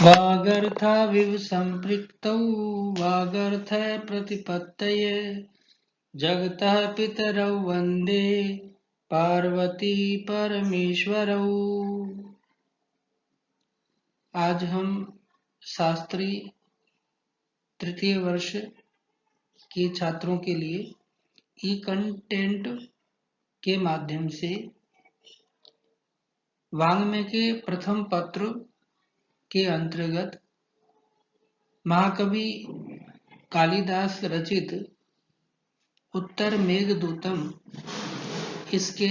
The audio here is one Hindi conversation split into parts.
वागर्थाविव सम्पृक्तौ वागर्थ प्रतिपत्तये जगतः पितरौ वन्दे पार्वती परमेश्वरौ। आज हम शास्त्री तृतीय वर्ष के छात्रों के लिए ई कंटेंट के माध्यम से वाङ्मय के प्रथम पत्र के अंतर्गत महाकवि कालिदास रचित उत्तर मेघदूतम इसके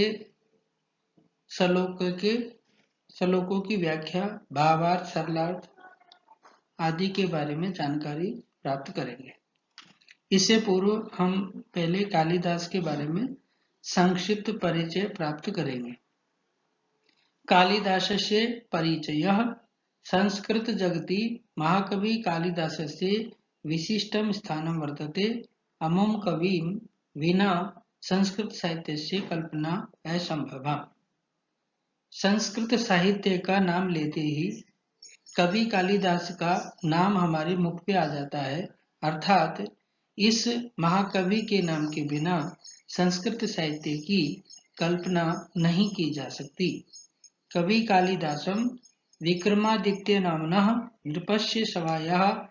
श्लोकों की व्याख्या, भावार्थ, सरलार्थ आदि के बारे में जानकारी प्राप्त करेंगे। इससे पूर्व हम पहले कालिदास के बारे में संक्षिप्त परिचय प्राप्त करेंगे। कालिदासस्य परिचयः संस्कृत जगति महाकवि कालिदासस्य विशिष्टं स्थानं वर्तते। अमुं कविं विना संस्कृत साहित्यस्य कल्पना असंभवा। संस्कृत साहित्य का नाम लेते ही कवि कालिदास का नाम हमारे मुख पे आ जाता है, अर्थात इस महाकवि के नाम के बिना संस्कृत साहित्य की कल्पना नहीं की जा सकती। कवि कालिदासम विक्रमादित्य नामनः नृपस्य सभायाः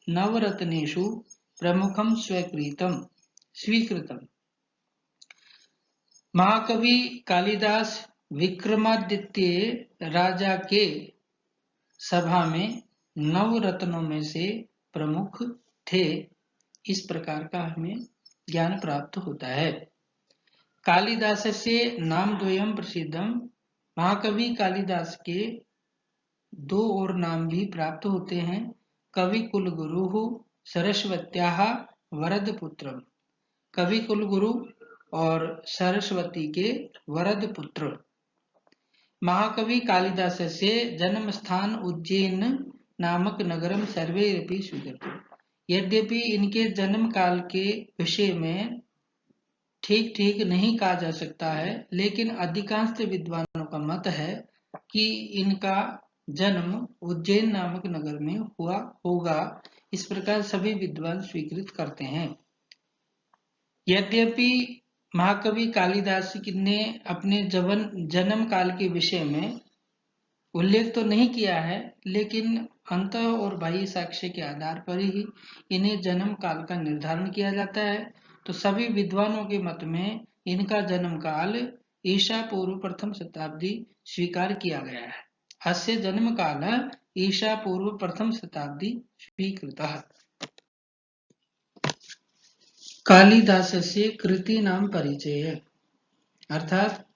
नवरत्नेषु प्रमुखं स्वीकृतम्। महाकवि कालिदास विक्रमादित्य राजा के सभा में नवरत्नों में से प्रमुख थे। इस प्रकार का हमें ज्ञान प्राप्त होता है। कालिदास से नाम द्वयम प्रसिद्धम। महाकवि कालिदास के दो और नाम भी प्राप्त होते हैं। कवि कुलगुरु सरस्वत्याः वरद पुत्रम। कवि कुलगुरु और सरस्वती के वरद पुत्र। महाकवि कालिदास से जन्म स्थान उज्जैन नामक नगरम सर्वेरपि स्वीकृतम्। यद्यपि इनके जन्म काल के विषय में ठीक नहीं कहा जा सकता है, लेकिन अधिकांश विद्वानों का मत है कि इनका जन्म उज्जैन नामक नगर में हुआ होगा। इस प्रकार सभी विद्वान स्वीकृत करते हैं। यद्यपि महाकवि कालिदास ने अपने जन्म काल के विषय में उल्लेख तो नहीं किया है, लेकिन अंतः और बाह्य साक्ष्य के आधार पर ही इन्हें जन्म काल का निर्धारण किया जाता है। तो सभी विद्वानों के मत में इनका जन्म काल ईसा पूर्व प्रथम शताब्दी स्वीकार किया गया है। अस्य जन्म काल ईसा पूर्व प्रथम शताब्दी स्वीकृतः। कालिदासस्य कृति नाम परिचय, अर्थात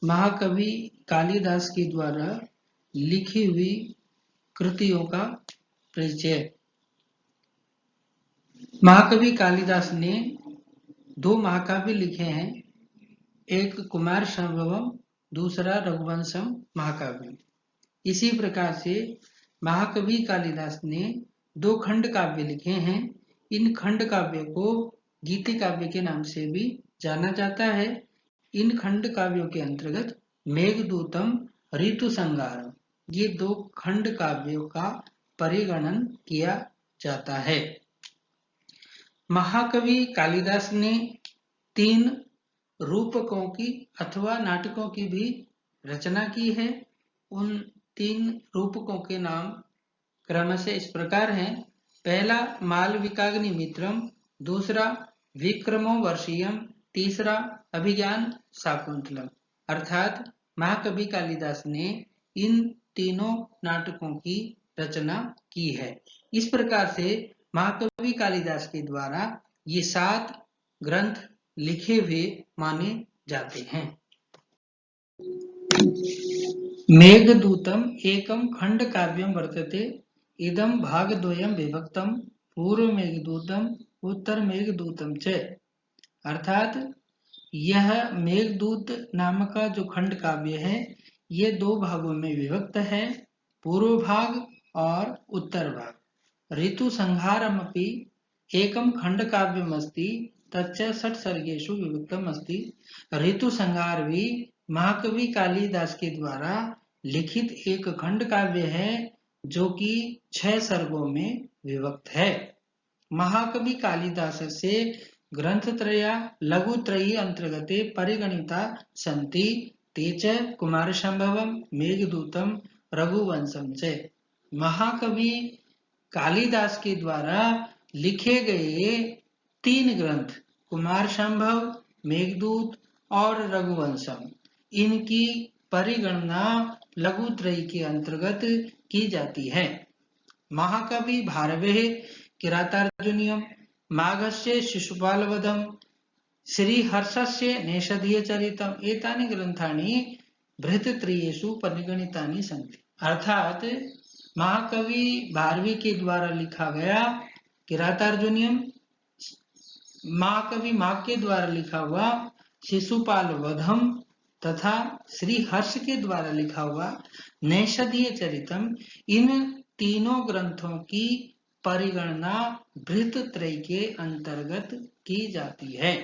महाकवि कालिदास के द्वारा लिखी हुई कृतियों का परिचय। महाकवि कालिदास ने दो महाकाव्य लिखे हैं, एक कुमार संभवम, दूसरा रघुवंशम महाकाव्य। इसी प्रकार से महाकवि कालिदास ने दो खंड काव्य लिखे हैं। इन खंड काव्य को गीति काव्य के नाम से भी जाना जाता है। इन खंड काव्यों के अंतर्गत मेघदूतम, ऋतुसंहारम, ये दो खंड काव्यों का परिगणन किया जाता है। महाकवि कालिदास ने 3 रूपकों की अथवा नाटकों की भी रचना की है। उन 3 रूपकों के नाम क्रमशः इस प्रकार हैं। पहला मालविकाग्निमित्रम, दूसरा विक्रमो वर्षीयम, तीसरा अभिज्ञान शाकुंतलम। अर्थात महाकवि कालिदास ने इन तीनों नाटकों की रचना की है। इस प्रकार से महाकवि कालिदास के द्वारा ये 7 ग्रंथ लिखे हुए माने जाते हैं। मेघदूतम एकम खंड काव्यम वर्तते। इदम भागद्वयम विभक्तम, पूर्व मेघदूतम उत्तर मेघदूतम च। अर्थात यह मेघदूत नामक का जो खंड काव्य है, ये 2 भागों में विभक्त है, पूर्व भाग और उत्तर भाग। ऋतु संहारमपि एकम खंड काव्यमस्ति तच्च 6 सर्गेषु विभक्तम अस्ति। ऋतु संहार भी महाकवि कालिदास के द्वारा लिखित एक खंड काव्य है जो कि 6 सर्गों में विभक्त है। महाकवि कालिदासस्य ग्रन्थत्रया लघुत्रयी अंतर्गते परिगणिता सन्ति ते च कुमारसंभवम, मेघदूतम, रघुवंशम च। महाकवि कालिदास के द्वारा लिखे गए 3 ग्रंथ कुमार संभव, मेघदूत और रघुवंशम, इनकी परिगणना लघुत्रयी के अंतर्गत की जाती है। महाकवि भारवेः किरातार्जुनीयम, माघस्य शिशुपालवधम, श्रीहर्षस्य नेषधीयचरितम एतानि ग्रंथानि बृहत्त्रयीषु परिगणितानि सन्ति। अर्थात महाकवि भारवी के द्वारा लिखा गया किरातार्जुनीयम, महाकवि माघ के द्वारा लिखा हुआ शिशुपाल वधम तथा श्री हर्ष के द्वारा लिखा हुआ नैषधीय चरितम, इन तीनों ग्रंथों की परिगणना बृहत्त्रयी के अंतर्गत की जाती है।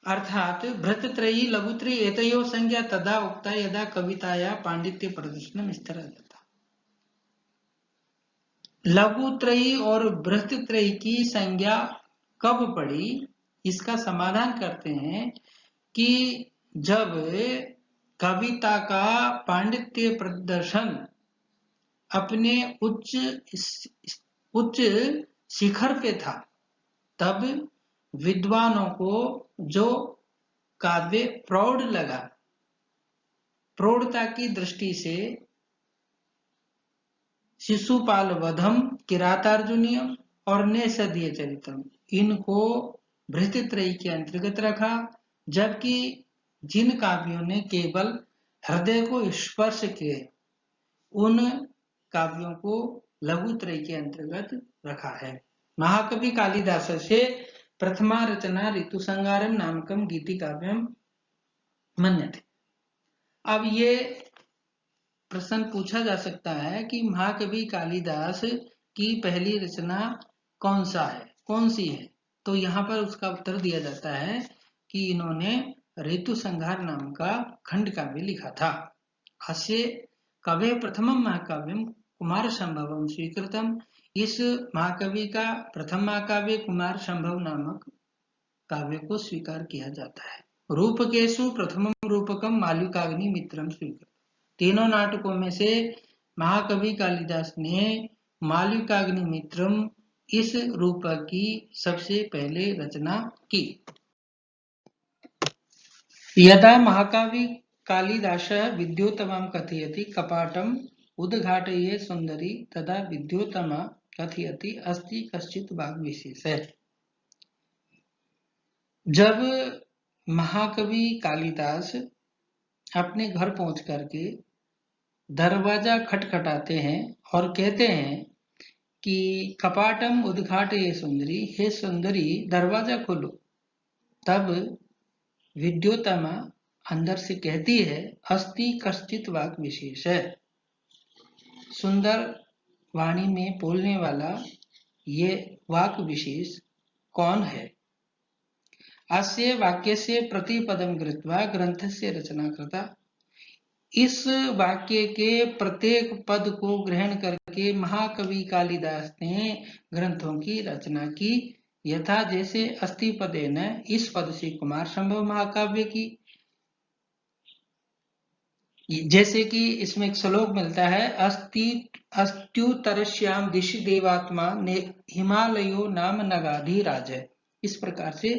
अर्थात बृहत्त्रयी लघुत्रयी एतयोः संज्ञा तदा उक्ता यदा कविताया पांडित्य प्रदर्शनम इस तरह था। लघुत्रयी और बृहत्त्रयी की संज्ञा कब पड़ी, इसका समाधान करते हैं कि जब कविता का पांडित्य प्रदर्शन अपने उच्च शिखर पे था, तब विद्वानों को जो काव्य प्रौढ़ लगा, प्रौढ़ता की दृष्टि से शिशुपाल वधम, किरातार्जुनीयम और नेषधीय चरितम, इनको बृहत्त्रयी के अंतर्गत रखा, जबकि जिन काव्यों ने केवल हृदय को स्पर्श किए उन काव्यों को लघुत्रयी के अंतर्गत रखा है। महाकवि कालिदास से प्रथमा रचना ऋतुसंहारम नामकम गीति काव्यम मन्यते। अब ये प्रश्न पूछा जा सकता है कि महाकवि कालिदास की पहली रचना कौन सी है, तो यहाँ पर उसका उत्तर दिया जाता है कि इन्होंने ऋतु संहार नाम का खंड काव्य लिखा था। अस्य कवे प्रथमम महाकाव्यम कुमार संभवम स्वीकृतम, इस महाकवि का प्रथम महाकाव्य कुमार संभव नामक काव्य को स्वीकार किया जाता है। रूपकेशु प्रथमम रूपकम माल्विकाग्नि मित्रम स्वीकृत, तीनों नाटकों में से महाकवि कालिदास ने माल्विकाग्नि मित्रम इस रूपक की सबसे पहले रचना की। यदा महाकवि कालिदासः विद्योत्तमं कथयति कपाटम उद्घाटये सुंदरी, तदा विद्योत्तमा कथयति अस्ति कश्चित् वाग्विशेषः। जब महाकवि कालिदास अपने घर पहुंच करके दरवाजा खटखटाते हैं और कहते हैं कि कपाटम उद्घाटये सुंदरी, हे सुंदरी दरवाजा खोलो, तब विद्योत्तमा अंदर से कहती है अस्ति कश्चित् वाक् विशेष, सुंदर वाणी में बोलने वाला ये वाक् विशेष कौन है। अस्य वाक्यस्य प्रतिपदं कृत्वा ग्रंथस्य रचना कृता, इस वाक्य के प्रत्येक पद को ग्रहण करके महाकवि कालिदास ने ग्रंथों की रचना की। यथा जैसे अस्ति पदेन, इस पद से कुमार संभव महाकाव्य की, जैसे कि इसमें एक श्लोक मिलता है अस्त्युतरश्याम दिशि देवात्मा हिमालयो नाम नगाधि राज। इस प्रकार से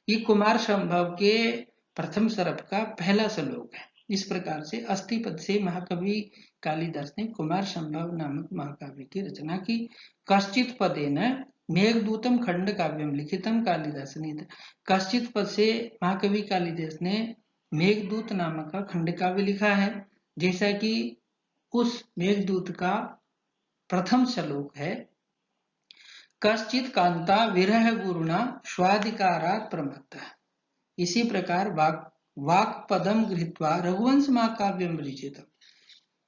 ये कुमार संभव के प्रथम सर्ग का पहला श्लोक है। इस प्रकार से अस्ति पद से महाकवि कालिदास ने कुमार संभव नामक महाकाव्य की रचना की। कश्चित् पदेन मेघदूतम खंड काव्यम लिखितम कालिदास ने, कश्चित् पद से महाकवि कालिदास ने मेघदूत नामक का खंड काव्य लिखा है, जैसा कि उस मेघदूत का प्रथम श्लोक है कश्चित् कांता विरह गुरुणा स्वाधिकारात् प्रमत्तः। इसी प्रकार वाक् पदम गृहीत्वा रघुवंश महाकाव्यम रचितम,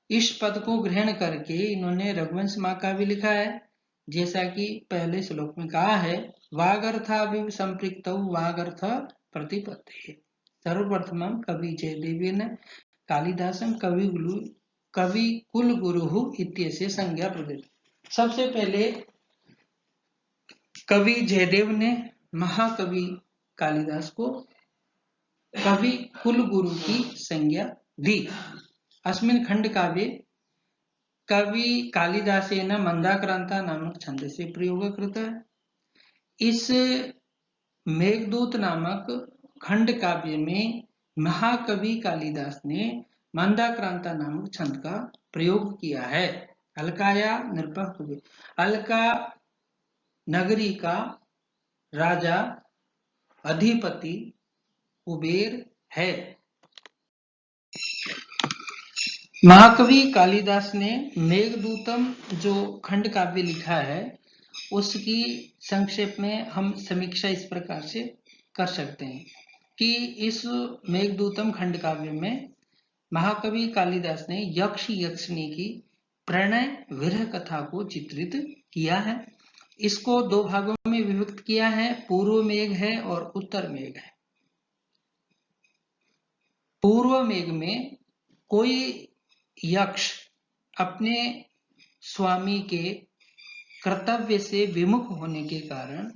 इस पद को ग्रहण करके इन्होंने रघुवंश महाकाव्य लिखा है, जैसा कि पहले श्लोक में कहा है वागर्थाभिव संपृक्तौ वागर्थ प्रतिपत्ति। सर्वप्रथमं कवि जयदेवेन कालिदासं कवि कुल गुरु इत्यस्य संज्ञा प्रदत्त। सबसे पहले कवि जयदेव ने महाकवि कालिदास को कवि कुल गुरु की संज्ञा दी। अस्मिन् खंड काव्ये कवि कालिदासेन मंदाक्रांता नामक छंद से प्रयोग कृतः। इस मेघदूत नामक खंड काव्य में महाकवि कालिदास ने मंदाक्रांता नामक छंद का प्रयोग किया है। अलकाया नृपः, अलका नगरी का राजा अधिपति कुबेर है। महाकवि कालिदास ने मेघदूतम जो खंड काव्य लिखा है उसकी संक्षेप में हम समीक्षा इस प्रकार से कर सकते हैं कि इस मेघदूतम खंड काव्य में महाकवि कालिदास ने यक्ष यक्षिणी की प्रणय विरह कथा को चित्रित किया है। इसको दो भागों में विभक्त किया है, पूर्व मेघ है और उत्तर मेघ है। पूर्व मेघ में कोई यक्ष अपने स्वामी के कर्तव्य से विमुख होने के कारण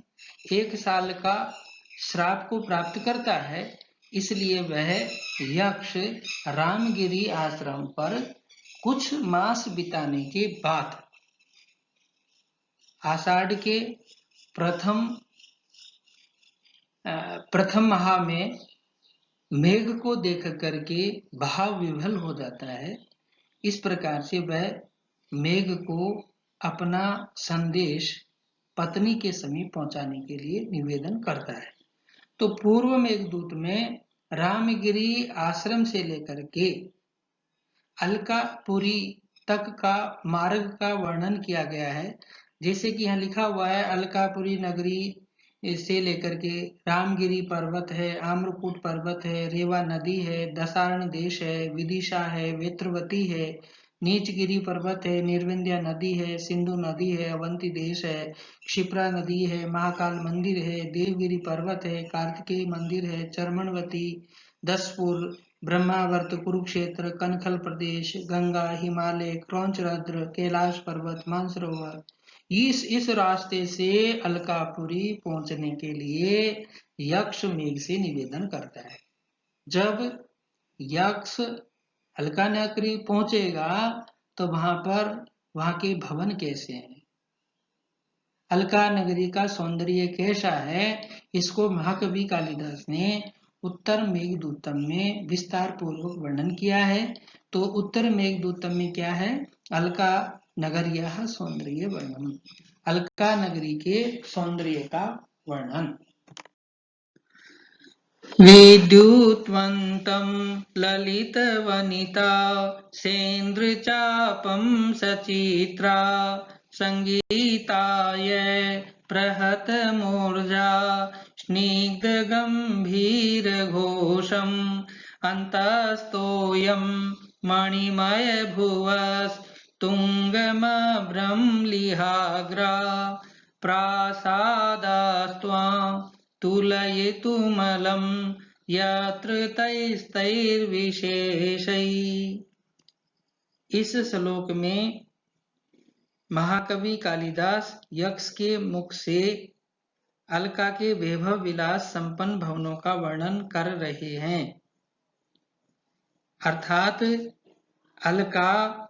1 साल का श्राप को प्राप्त करता है, इसलिए वह यक्ष रामगिरी आश्रम पर कुछ मास बिताने के बाद आषाढ़ के प्रथम माह में मेघ को देख करके भाव विभल हो जाता है। इस प्रकार से वह मेघ को अपना संदेश पत्नी के समीप पहुंचाने के लिए निवेदन करता है। तो पूर्व मेघदूत में रामगिरी आश्रम से लेकर के अलकापुरी तक का मार्ग का वर्णन किया गया है। जैसे कि यहाँ लिखा हुआ है, अलकापुरी नगरी से लेकर के रामगिरी पर्वत है, आम्रकूट पर्वत है, रेवा नदी है, दशारण देश है, विदिशा है, वेत्रवती है, नीचगिरी पर्वत है, निर्विंध्या नदी है, सिंधु नदी है, अवंती देश है, क्षिप्रा नदी है, महाकाल मंदिर है, देवगिरी पर्वत है, कार्तिकेय मंदिर है, चरमनवती, दसपुर, ब्रह्मावर्त, कुरुक्षेत्र, कनखल प्रदेश, गंगा, हिमालय, क्रौंचरद्र, कैलाश पर्वत, मानसरोवर। इस रास्ते से अलकापुरी पहुंचने के लिए यक्ष मेघ से निवेदन करता है। जब यक्ष अलका नगरी पहुंचेगा तो वहां के भवन कैसे हैं, अलका नगरी का सौंदर्य कैसा है, इसको महाकवि कालिदास ने उत्तर मेघदूतम में विस्तार पूर्वक वर्णन किया है। तो उत्तर मेघदूतम में क्या है, अलका नगरिया सौंदर्य वर्णन, अलका नगरी के सौंदर्य का वर्णन। विद्युत्वन्तं ललितवनिता सेन्द्रचापं सचित्रा संगीताय प्रहतमूर्जा स्निग्धगम्भीरघोषम् अन्तस्तोऽयं मणिमयभुवस्तुङ्गमभ्रमलिहाग्रा प्रासादास्त्वां तुलयितुमलं यत्र तैस्तैर्विशेषैः। इस श्लोक में महाकवि कालिदास यक्ष के मुख से अलका के वैभव विलास संपन्न भवनों का वर्णन कर रहे हैं। अर्थात अलका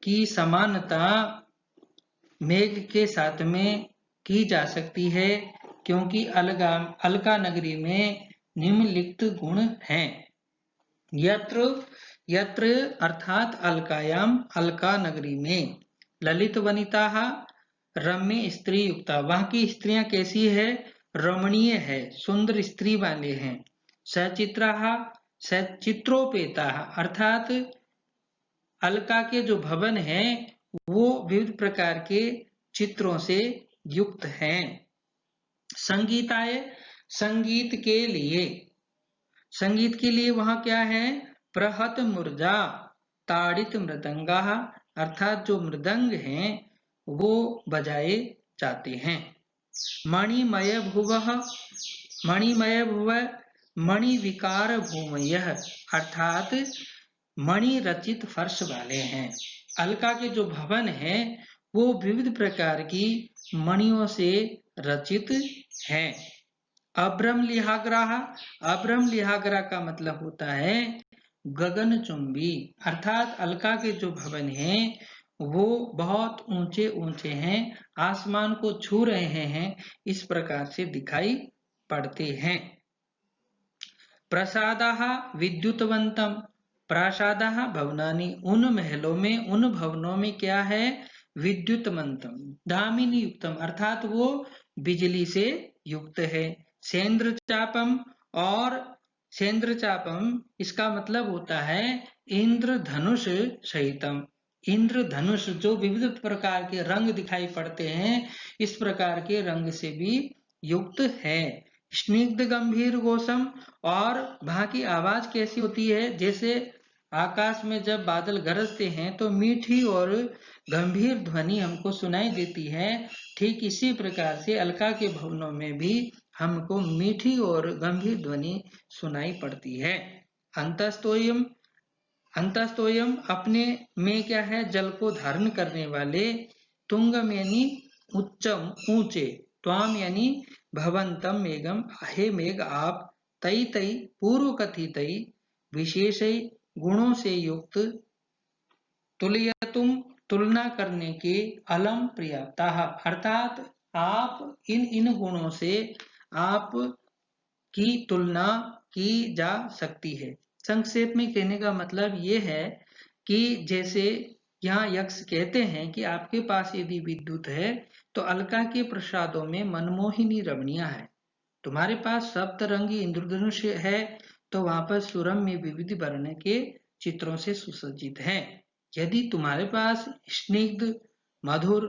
की समानता मेघ के साथ में की जा सकती है, क्योंकि अलका नगरी में निम्नलिखित गुण हैं। यत्र अर्थात अलकायाम, अलका नगरी में, ललित वनिता रम्य स्त्री युक्ता, वहां की स्त्रियां कैसी है, रमणीय है, सुंदर स्त्री वाले हैं। सचित्रा सचित्रोपेता, अर्थात अलका के जो भवन हैं वो विविध प्रकार के चित्रों से युक्त हैं। संगीताय, संगीत के लिए वहां क्या है, प्रहत मूर्जा ताड़ित मृदंगा, अर्थात जो मृदंग हैं वो बजाए जाते हैं। मणिमय भुव, मणिमय भुव मणिविकार भूमयः, अर्थात मणि रचित फर्श वाले हैं। अलका के जो भवन है वो विविध प्रकार की मणियों से रचित हैं। अभ्रम लिहाग्राह, अभ्रम लिहाग्रा का मतलब होता है गगनचुंबी, अर्थात अलका के जो भवन हैं वो बहुत ऊंचे ऊंचे हैं, आसमान को छू रहे हैं, इस प्रकार से दिखाई पड़ते हैं। प्रसादाः विद्युतवंतम, प्रासादाः भवनानि, उन महलों में, उन भवनों में क्या है, विद्युतवंतम, दामिनी युक्तम, अर्थात वो बिजली से युक्त है। सेंद्र चापम, और सेंद्र चापम इसका मतलब होता है इंद्रधनुष सहितम, इंद्रधनुष जो विविध प्रकार के रंग दिखाई पड़ते हैं, इस प्रकार के रंग से भी युक्त है। स्निग्ध गंभीर गोसम, और वहां की आवाज कैसी होती है, जैसे आकाश में जब बादल गरजते हैं तो मीठी और गंभीर ध्वनि हमको सुनाई देती है, ठीक इसी प्रकार से अलका के भवनों में भी हमको मीठी और गंभीर ध्वनि सुनाई पड़ती है। अंतस्तोयम, अंतस्तोयम अपने में क्या है, जल को धारण करने वाले। तुंगम यानी उच्चम ऊंचे, त्वाम यानी भवंतम मेघम, हे मेघ आप, तई तई पूर्व कथित विशेष गुणों से युक्त, तुलयतुम तुलना करने के, अलम प्रियता, अर्थात आप इन इन गुणों से आप की तुलना की जा सकती है। संक्षेप में कहने का मतलब ये है कि जैसे यहाँ यक्ष कहते हैं कि आपके पास यदि विद्युत है तो अलका के प्रसादों में मनमोहिनी रमणियां है, तुम्हारे पास सप्तरंगी इंद्रधनुष है तो वहां पर सुरम में विविध वर्ण के चित्रों से सुसज्जित है। यदि तुम्हारे पास स्निग्ध मधुर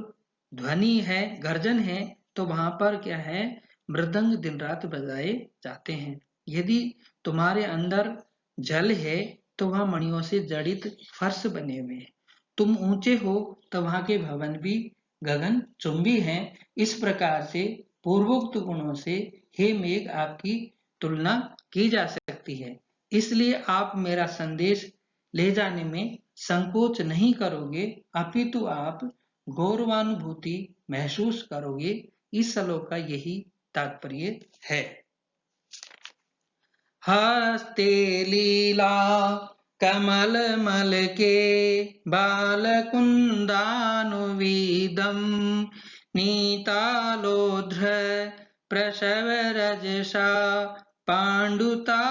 ध्वनि है, गर्जन है, तो वहां पर क्या है, मृदंग दिन रात बजाए जाते हैं। यदि तुम्हारे अंदर जल है तो वहां मणियों से जड़ित फर्श बने हुए हैं। तुम ऊंचे हो तो वहां के भवन भी गगन चुंबी हैं। इस प्रकार से पूर्वोक्त गुणों से हे मेघ आपकी तुलना की जा सकती है, इसलिए आप मेरा संदेश ले जाने में संकोच नहीं करोगे, अपितु आप गौरवानुभूति महसूस करोगे। इस श्लोक का यही तात्पर्य है। हस्ते लीला कमल मल के बालकुंदानुविदम, नीतालोध्र प्रसव रजसा पांडुता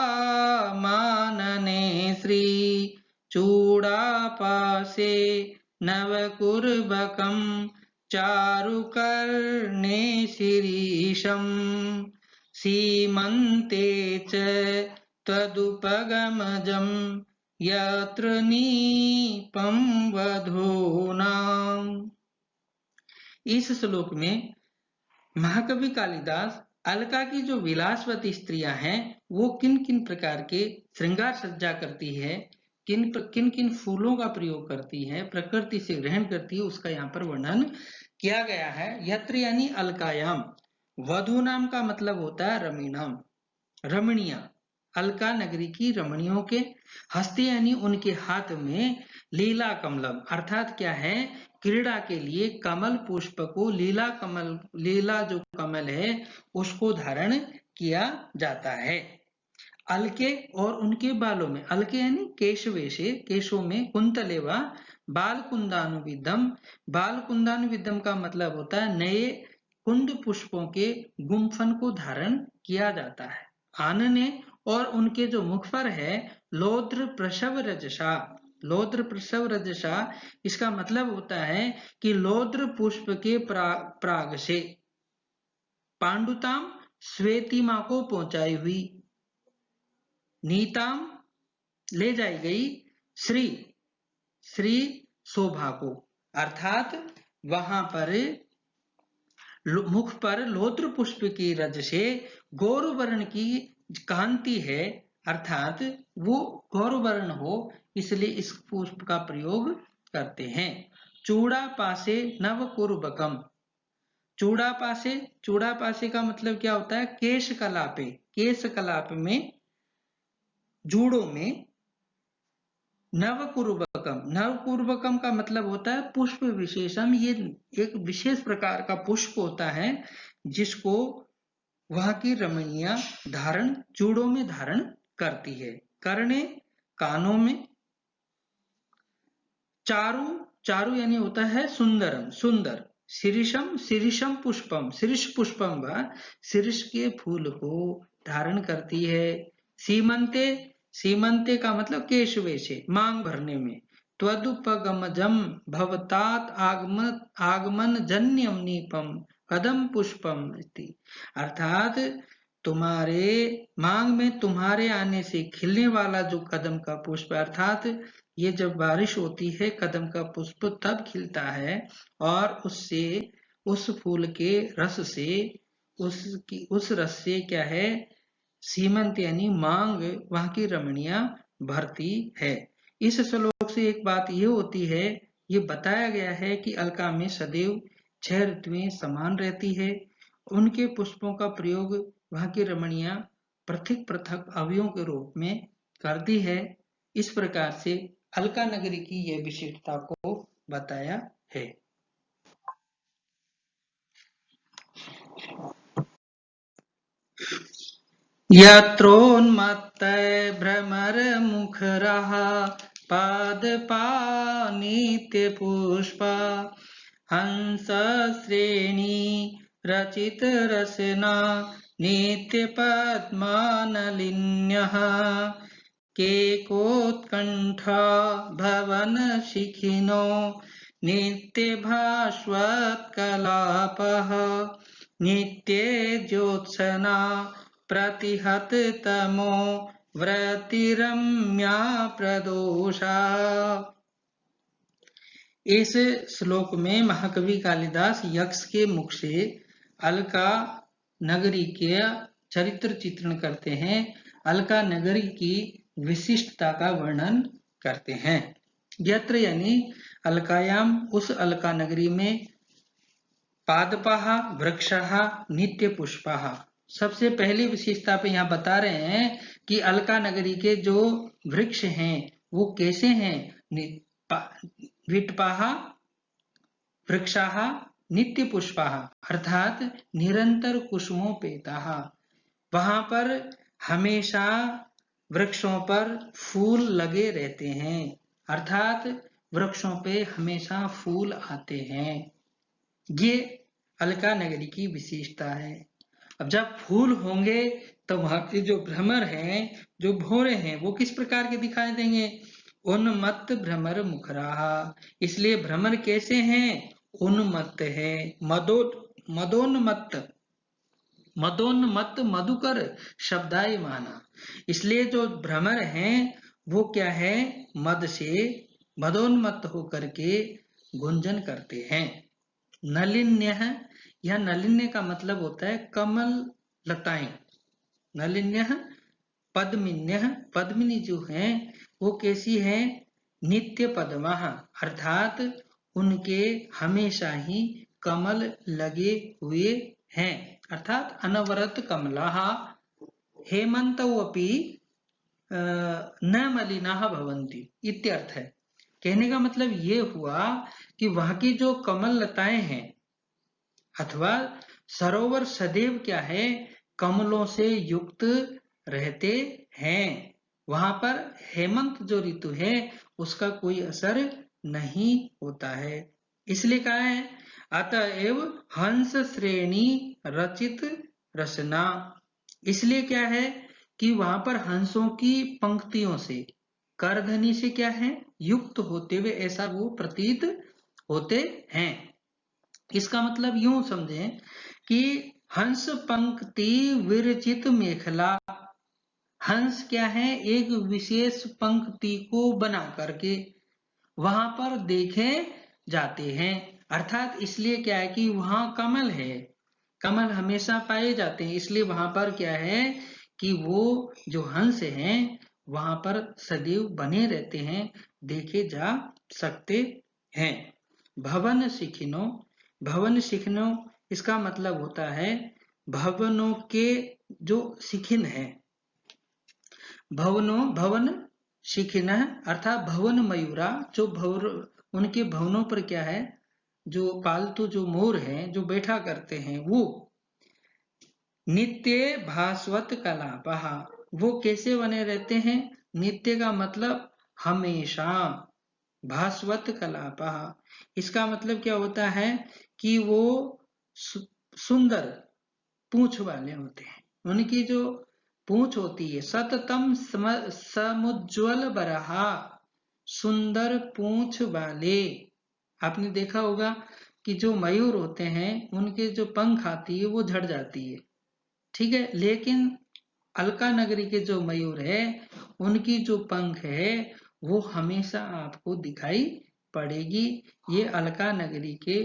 मानने श्री, चूड़ापासे नवकुर्बकम चारुकर्णे शिरीषम, सीमन्ते च त्वदुपगमजं यत्र नीपं वधूनाम्। इस श्लोक में महाकवि कालिदास अलका की जो विलासवती स्त्रियां हैं वो किन किन प्रकार के श्रृंगार सज्जा करती है, किन किन फूलों का प्रयोग करती है, प्रकृति से ग्रहण करती है, उसका यहाँ पर वर्णन किया गया है। यत्र यानी अलकायाम, वधु नाम का मतलब होता है रमीणाम, रमणिया, अलका नगरी की रमणियों के। हस्ते यानी उनके हाथ में, लीला कमलम, अर्थात क्या है, क्रीड़ा के लिए कमल पुष्प को, लीला कमल, लीला जो कमल है उसको धारण किया जाता है। अलके और उनके बालों में, अलके यानी केशवेशे, केशों में, कुंतलेवा बाल कुंदानुविदम, बाल कुंदानुविदम का मतलब होता है नए कुंद पुष्पों के गुम्फन को धारण किया जाता है। आनने, और उनके जो मुख पर है, लोद्र प्रसव रजसा, लोद्र प्रसव रजसा इसका मतलब होता है कि लोद्र पुष्प के प्राग से पांडुताम श्वेतिमा को पहुंचाई हुई, नीताम ले जाई गई, श्री श्री शोभा को, अर्थात वहां पर मुख पर लोद्र पुष्प की रज से गौर वर्ण की कांति है, अर्थात वो गौर वर्ण हो, इसलिए इस पुष्प का प्रयोग करते हैं। चूड़ा पासे नव कुर्बकम, चूड़ा पासे, चूड़ा पासे का मतलब क्या होता है, केश कलापे, केश कलाप में, जूड़ों में नवकुर्बकम, नवकुर्बकम का मतलब होता है पुष्प विशेषम। ये एक विशेष प्रकार का पुष्प होता है जिसको वहां की रमणियां धारण, चूड़ों में धारण करती है। कर्णे, कानों में। चारु, चारु यानी होता है सुंदरम, सुंदर। शीर्षम, शीर्षम पुष्पम, शीर्ष पुष्पम व शीर्ष के फूल को धारण करती है। सीमंते, सीमंते का मतलब केशवे से, मांग भरने में। त्वदुपगमजम भवतात आगमन, आगमन जन्यम नीपम कदम पुष्पम इति। अर्थात तुम्हारे मांग में तुम्हारे आने से खिलने वाला जो कदम का पुष्प, अर्थात ये जब बारिश होती है कदम का पुष्प तब खिलता है, और उससे, उस फूल के रस से, उसकी उस रस से क्या है, सीमंत यानी मांग वहां की रमणियां भरती है। इस श्लोक से एक बात ये होती है, ये बताया गया है कि अलका में सदैव 6 ऋतुएं समान रहती है। उनके पुष्पों का प्रयोग वहां की रमणियां पृथक पृथक अवयवों के रूप में करती है। इस प्रकार से अलका नगरी की यह विशेषता को बताया है। यत्रोन्मत्तै भ्रमरमुखरः पादपानित्यपुष्पा हंसश्रेणी रचितरसना नित्यपद्मानलिन्यः केकोत्कण्ठा भवनशिखिनो नित्यभास्वत्कलापः नित्ये ज्योत्सना प्रतिहततमो व्रतिरम्या प्रदोषा। इस श्लोक में महाकवि कालिदास यक्ष के मुख से अलका नगरी के चरित्र चित्रण करते हैं, अलका नगरी की विशिष्टता का वर्णन करते हैं। यत्र यानी अलकायाम, उस अलका नगरी में, पादपाः वृक्षाः नित्य पुष्पाः। सबसे पहली विशेषता पे यहाँ बता रहे हैं कि अलका नगरी के जो वृक्ष हैं वो कैसे हैं। विटपाः वृक्षाः नित्य पुष्पाः, अर्थात निरंतर कुसुमोपेताः। वहां पर हमेशा वृक्षों पर फूल लगे रहते हैं, अर्थात वृक्षों पे हमेशा फूल आते हैं। ये अलका नगरी की विशेषता है। अब जब फूल होंगे तो वहां के जो भ्रमर हैं, जो भौरे हैं, वो किस प्रकार के दिखाई देंगे। उन्मत्त भ्रमर मुखराहा, इसलिए भ्रमर कैसे हैं, उन्मत्त है। मदोन्मत्त, मदोन्मत्त मधुकर शब्दाय माना, इसलिए जो भ्रमर हैं वो क्या है, मद से मदोन्मत्त होकर के गुंजन करते हैं। नलिन्य है, यह नलिन्य का मतलब होता है कमल लताएं। नलिन्य पद्मिन्य, पद्मिनी जो हैं वो कैसी है, नित्य पद्मा, अर्थात उनके हमेशा ही कमल लगे हुए हैं, अर्थात अनवरत कमला। हेमंतवपि न मलिनाः भवन्ति इत्यर्थ है। कहने का मतलब ये हुआ कि वहां की जो कमल लताएं हैं, अथवा सरोवर सदैव क्या है, कमलों से युक्त रहते हैं। वहां पर हेमंत जो ऋतु है उसका कोई असर नहीं होता है, इसलिए कहा है अतएव हंस श्रेणी रचित रचना। इसलिए क्या है कि वहां पर हंसों की पंक्तियों से, करधनी से क्या है, युक्त होते हुए ऐसा वो प्रतीत होते हैं। इसका मतलब यूं समझें कि हंस पंक्ति विरचित मेखला, हंस क्या है, एक विशेष पंक्ति को बना करके वहां पर देखे जाते हैं, अर्थात इसलिए क्या है कि वहां कमल है, कमल हमेशा पाए जाते हैं, इसलिए वहां पर क्या है कि वो जो हंस हैं वहां पर सदैव बने रहते हैं, देखे जा सकते हैं। भवन शिखिनो, भवन शिखिनो इसका मतलब होता है भवनों के जो शिखिन है, भवनों, भवन शिखिनः अर्थात भवन मयूरा, जो उनके भवनों पर क्या है, जो पालतू जो मोर हैं जो बैठा करते हैं वो। नित्य भास्वत कलापः, वो कैसे बने रहते हैं? नित्य का मतलब हमेशा, भास्वत कलापः इसका मतलब क्या होता है कि वो सुंदर पूंछ वाले होते हैं। उनकी जो पूंछ होती है, सततम समुज्ज्वल बरहा, सुंदर पूंछ वाले। आपने देखा होगा कि जो मयूर होते हैं उनके जो पंख आती है वो झड़ जाती है, ठीक है, लेकिन अलका नगरी के जो मयूर है उनकी जो पंख है वो हमेशा आपको दिखाई पड़ेगी। ये अलका नगरी के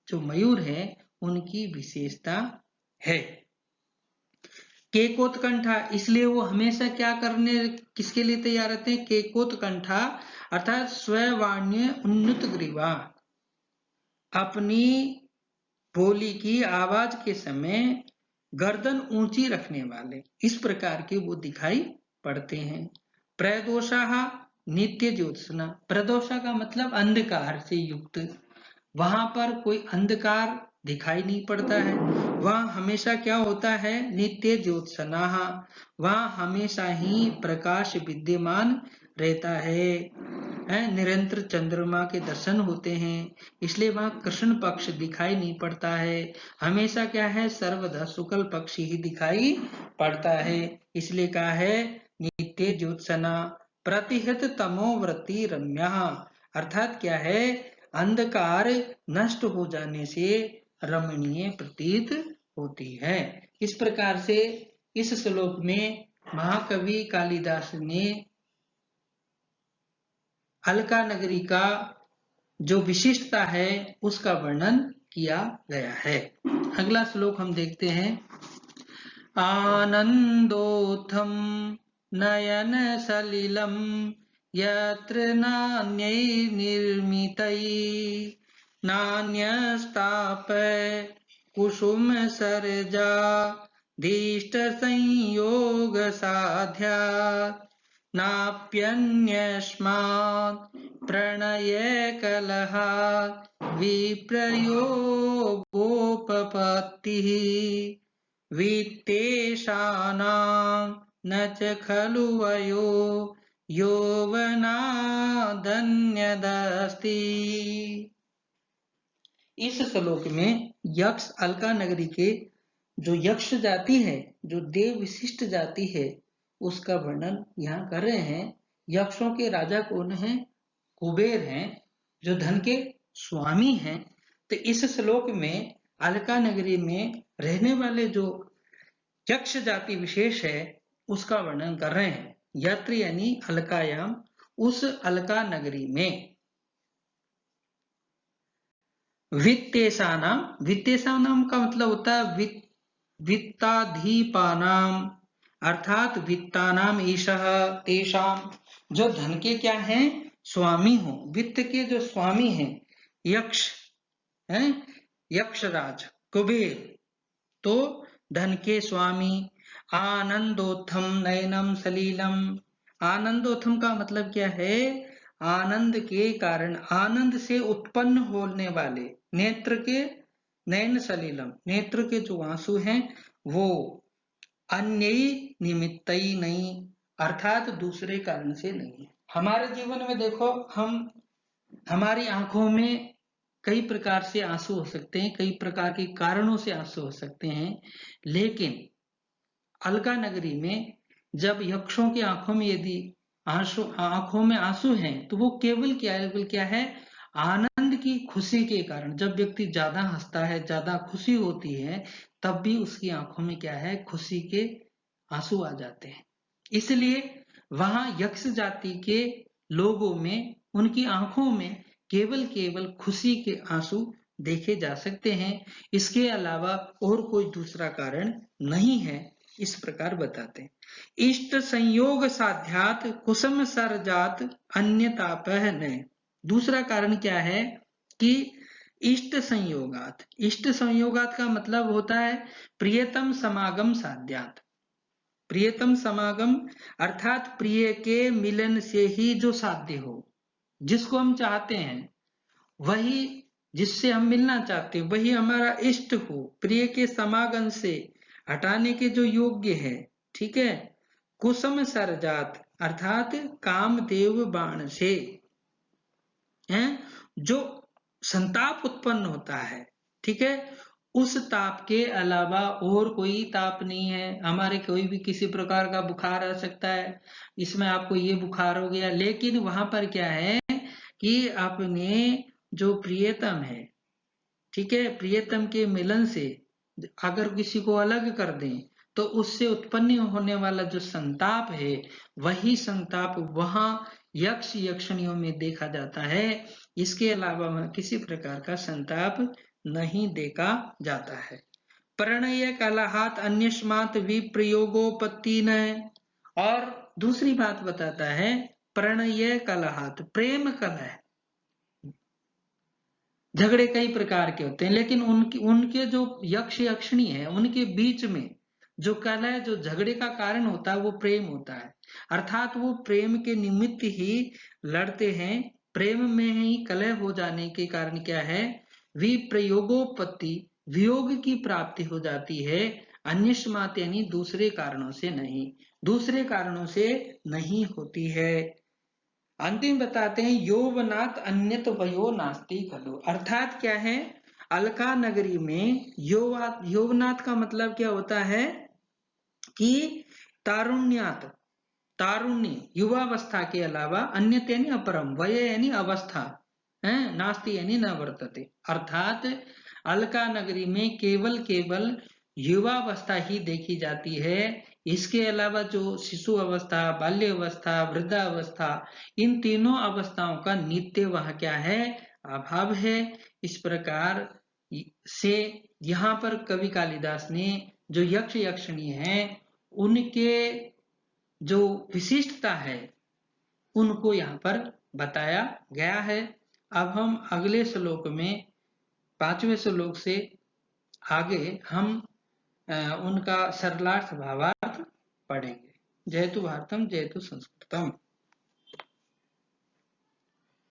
जो मयूर है उनकी विशेषता है। केकोत्कंठा, इसलिए वो हमेशा क्या करने, किसके लिए तैयार रहते हैं? केकोत्कंठा अर्थात स्ववाण्य उन्नत ग्रीवा, अपनी बोली की आवाज के समय गर्दन ऊंची रखने वाले, इस प्रकार के वो दिखाई पड़ते हैं। प्रदोषाः नित्य ज्योत्सना, प्रदोषा का मतलब अंधकार से युक्त, वहां पर कोई अंधकार दिखाई नहीं पड़ता है, वहां हमेशा क्या होता है? नित्य ज्योत्सनाः, वहां हमेशा ही प्रकाश विद्यमान रहता है, निरंतर चंद्रमा के दर्शन होते हैं, इसलिए वहां कृष्ण पक्ष दिखाई नहीं पड़ता है, हमेशा क्या है? सर्वदा शुक्ल पक्ष ही दिखाई पड़ता है, इसलिए कहा है नित्य ज्योत्सना। प्रतिहत तमोवृत्ति रम्या, अर्थात क्या है? अंधकार नष्ट हो जाने से रमणीय प्रतीत होती है। इस प्रकार से इस श्लोक में महाकवि कालिदास ने अलका नगरी का जो विशिष्टता है उसका वर्णन किया गया है। अगला श्लोक हम देखते हैं। आनंदोत्थम नयन सलिलम यत्र नान्यैर्निर्मितैः नान्यस्ताप कुसुम सरजा दीष्ट संयोग साध्यात् नाप्यन्यस्मात् प्रणय कलहात् विप्रयोगोपपत्तिः वित्तेषाणां न च खलु वयो यौवनादन्यदस्ति। इस श्लोक में यक्ष अलका नगरी के जो यक्ष जाति है, जो देव विशिष्ट जाति है, उसका वर्णन यहाँ कर रहे हैं। यक्षों के राजा कौन है? कुबेर हैं, जो धन के स्वामी हैं। तो इस श्लोक में अलका नगरी में रहने वाले जो यक्ष जाति विशेष है उसका वर्णन कर रहे हैं। यत्र यानी अलकायाम, उस अलका नगरी में। वित्तेषाणाम, वित्तेषाणाम का मतलब होता है वित्ताधीपानाम, अर्थात वित्तानाम ईशः तेषाम, जो धन के क्या हैं? स्वामी हो। वित्त के जो स्वामी हैं यक्ष हैं, यक्षराज कुबेर, तो धन के स्वामी। आनंदोत्थम नयनम सलीलम, आनंदोत्थम का मतलब क्या है? आनंद के कारण, आनंद से उत्पन्न होने वाले नेत्र के, नयन सलीलम, नेत्र के जो आंसू हैं वो अन्य निमित्त ही नहीं, अर्थात दूसरे कारण से नहीं है। हमारे जीवन में देखो, हमारी आंखों में कई प्रकार से आंसू हो सकते हैं, कई प्रकार के कारणों से आंसू हो सकते हैं, लेकिन अलका नगरी में जब यक्षों की आंखों में यदि आंखों में आंसू हैं तो वो केवल क्या है? आनंद की खुशी के कारण। जब व्यक्ति ज्यादा हंसता है, ज्यादा खुशी होती है, तब भी उसकी आंखों में क्या है? खुशी के आंसू आ जाते हैं। इसलिए वहां यक्ष जाति के लोगों में, उनकी आंखों में केवल खुशी के आंसू देखे जा सकते हैं, इसके अलावा और कोई दूसरा कारण नहीं है, इस प्रकार बताते हैं। इष्ट संयोग साध्यात कुसुम सरजात अन्यतापह न, दूसरा कारण क्या है कि इष्ट संयोगात, इष्ट संयोगात का मतलब होता है प्रियतम समागम साध्यात, प्रियतम समागम अर्थात प्रिय के मिलन से ही जो साध्य हो, जिसको हम चाहते हैं, वही जिससे हम मिलना चाहते हैं वही हमारा इष्ट हो, प्रिय के समागम से हटाने के जो योग्य है, ठीक है। कुसुम सरजात अर्थात कामदेव बाण से है जो संताप उत्पन्न होता है, ठीक है। उस ताप के अलावा और कोई ताप नहीं है। हमारे कोई भी किसी प्रकार का बुखार आ सकता है, इसमें आपको ये बुखार हो गया, लेकिन वहां पर क्या है कि आपने जो प्रियतम है, ठीक है, प्रियतम के मिलन से अगर किसी को अलग कर दें तो उससे उत्पन्न होने वाला जो संताप है, वही संताप वहां यक्ष यक्षिणियों में देखा जाता है। इसके अलावा किसी प्रकार का संताप नहीं देखा जाता है। प्रणय कलहात अन्यस्मात् विप्रयोगोपत्ति न, और दूसरी बात बताता है प्रणय कलहात, प्रेम कलह, झगड़े कई प्रकार के होते हैं, लेकिन उनके जो यक्ष यक्षिणी है उनके बीच में जो कलह, जो झगड़े का कारण होता है वो प्रेम होता है। अर्थात वो प्रेम के निमित्त ही लड़ते हैं, प्रेम में ही कलह हो जाने के कारण क्या है, विप्रयोगोपत्ति, वियोग की प्राप्ति हो जाती है। अन्यस्मात् यानी दूसरे कारणों से नहीं, दूसरे कारणों से नहीं होती है। अंतिम बताते हैं यौवनात् अन्यत वयो नास्ति खलु, अर्थात क्या है, अलका नगरी में यौवनात् का मतलब क्या होता है कि तारुण्यात, तारुण्य युवावस्था के अलावा, अन्यत यानी अपरम, वय यानी अवस्था है, नास्ति यानी न वर्तते, अर्थात अलका नगरी में केवल युवावस्था ही देखी जाती है। इसके अलावा जो शिशु अवस्था, बाल्य अवस्था, वृद्धावस्था, इन तीनों अवस्थाओं का नित्य वहां क्या है, अभाव है। इस प्रकार से यहाँ पर कवि कालिदास ने जो यक्ष यक्षिणी है उनके जो विशिष्टता है उनको यहाँ पर बताया गया है। अब हम अगले श्लोक में 5वें श्लोक से आगे हम उनका सरलार्थ भावार्थ पढ़ेंगे। जयतु भारतम जयतु संस्कृतम।